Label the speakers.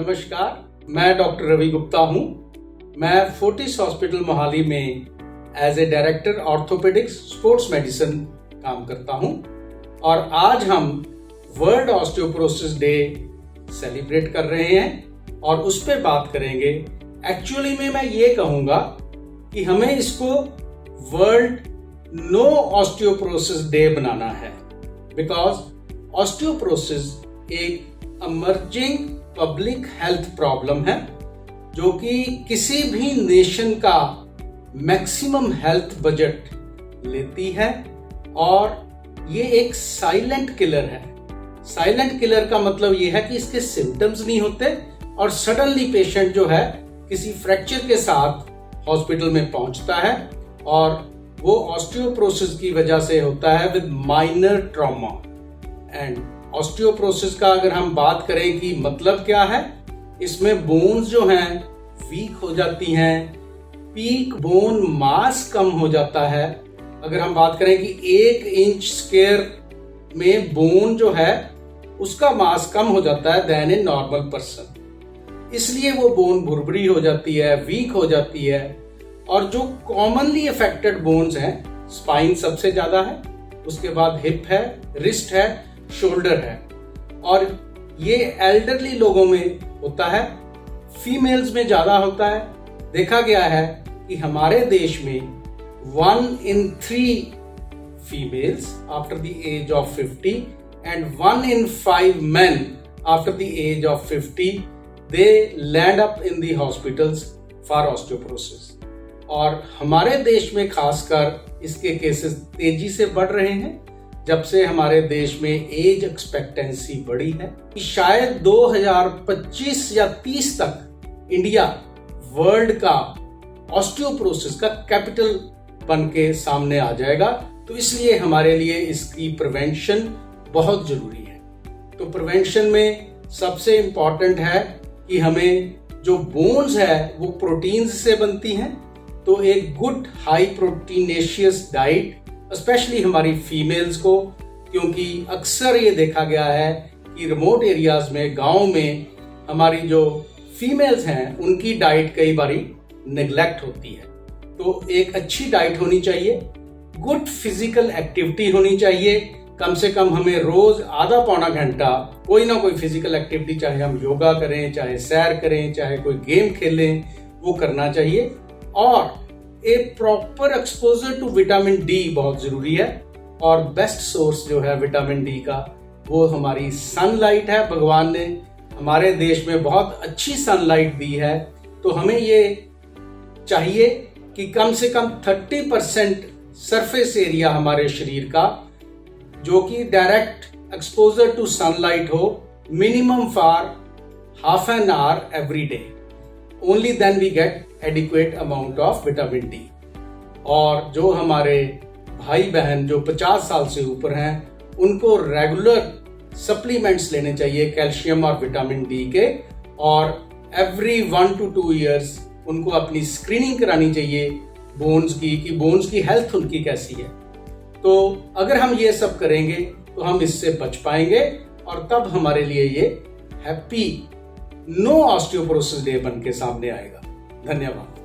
Speaker 1: नमस्कार, मैं डॉक्टर रवि गुप्ता हूं। मैं फोर्टिस हॉस्पिटल मोहाली में as a director orthopaedics sports medicine काम करता हूं और आज हम वर्ल्ड ऑस्टियोपोरोसिस डे सेलिब्रेट कर रहे हैं और उस पर बात करेंगे। एक्चुअली में मैं ये कहूँगा कि हमें इसको वर्ल्ड नो ऑस्टियोपोरोसिस डे बनाना है, बिकॉज ऑस्टियोपोरोसिस एक इमर्जिंग पब्लिक हेल्थ प्रॉब्लम है जो कि किसी भी नेशन का मैक्सिमम हेल्थ बजट लेती है और ये एक साइलेंट किलर है। साइलेंट किलर का मतलब ये है कि इसके सिम्टम्स नहीं होते और सडनली पेशेंट जो है किसी फ्रैक्चर के साथ हॉस्पिटल में पहुंचता है और वो ऑस्टियोपोरोसिस की वजह से होता है with minor trauma. And osteoporosis का अगर हम बात करें कि मतलब क्या है, इसमें बोन्स जो हैं वीक हो जाती हैं, पीक बोन मास कम हो जाता है। अगर हम बात करें कि 1 इंच स्क्वायर में बोन जो है उसका मास कम हो जाता है देन ए नॉर्मल पर्सन, इसलिए वो बोन भुरभुरी हो जाती है, वीक हो जाती है। और जो कॉमनली अफेक्टेड बोन्स हैं, स्पाइन सबसे ज्यादा है, उसके बाद हिप है, रिस्ट है, शोल्डर है और ये एल्डरली लोगों में होता है, फीमेल्स में ज्यादा होता है। देखा गया है कि हमारे देश में 1 in 3 females after the age of 50 and 1 in 5 men after the age of 50 they land up in the hospitals for osteoporosis. और हमारे देश में खासकर इसके केसेस तेजी से बढ़ रहे हैं जब से हमारे देश में एज एक्सपेक्टेंसी बढ़ी है। शायद 2025 या 30 तक इंडिया वर्ल्ड का ऑस्टियोपोरोसिस का कैपिटल बन के सामने आ जाएगा। तो इसलिए हमारे लिए इसकी प्रिवेंशन बहुत जरूरी है। तो प्रिवेंशन में सबसे इंपॉर्टेंट है कि हमें जो बोन्स है वो प्रोटीन्स से बनती हैं, तो एक good high proteinaceous diet specially हमारी फीमेल्स को, क्योंकि अक्सर ये देखा गया है कि रिमोट एरियाज में, गांव में हमारी जो फीमेल्स हैं उनकी डाइट कई बारी नेग्लेक्ट होती है। तो एक अच्छी डाइट होनी चाहिए, गुड फिजिकल एक्टिविटी होनी चाहिए। कम से कम हमें रोज आधा पौना घंटा कोई ना कोई फिजिकल एक्टिविटी, चाहे हम योगा करें, चाहे सैर करें, चाहे कोई गेम खेलें, वो करना चाहिए। और एक proper exposure to vitamin D बहुत जरूरी है और बेस्ट सोर्स जो है विटामिन डी का वो हमारी सनलाइट है। भगवान ने हमारे देश में बहुत अच्छी सनलाइट दी है, तो हमें ये चाहिए कि कम से कम 30% सरफेस एरिया हमारे शरीर का जो कि डायरेक्ट एक्सपोजर टू सनलाइट हो, minimum for half an hour every day. Only then we get adequate amount of vitamin D. और जो हमारे भाई बहन जो 50 साल से ऊपर हैं उनको रेगुलर सप्लीमेंट्स लेने चाहिए कैल्शियम और विटामिन डी के, और एवरी 1 to 2 years उनको अपनी स्क्रीनिंग करानी चाहिए बोन्स की, कि बोन्स की हेल्थ उनकी कैसी है। तो अगर हम ये सब करेंगे तो हम इससे बच पाएंगे और तब हमारे लिए ये हैप्पी नो ऑस्टियोपोरोसिस डे बन के सामने आएगा। धन्यवाद।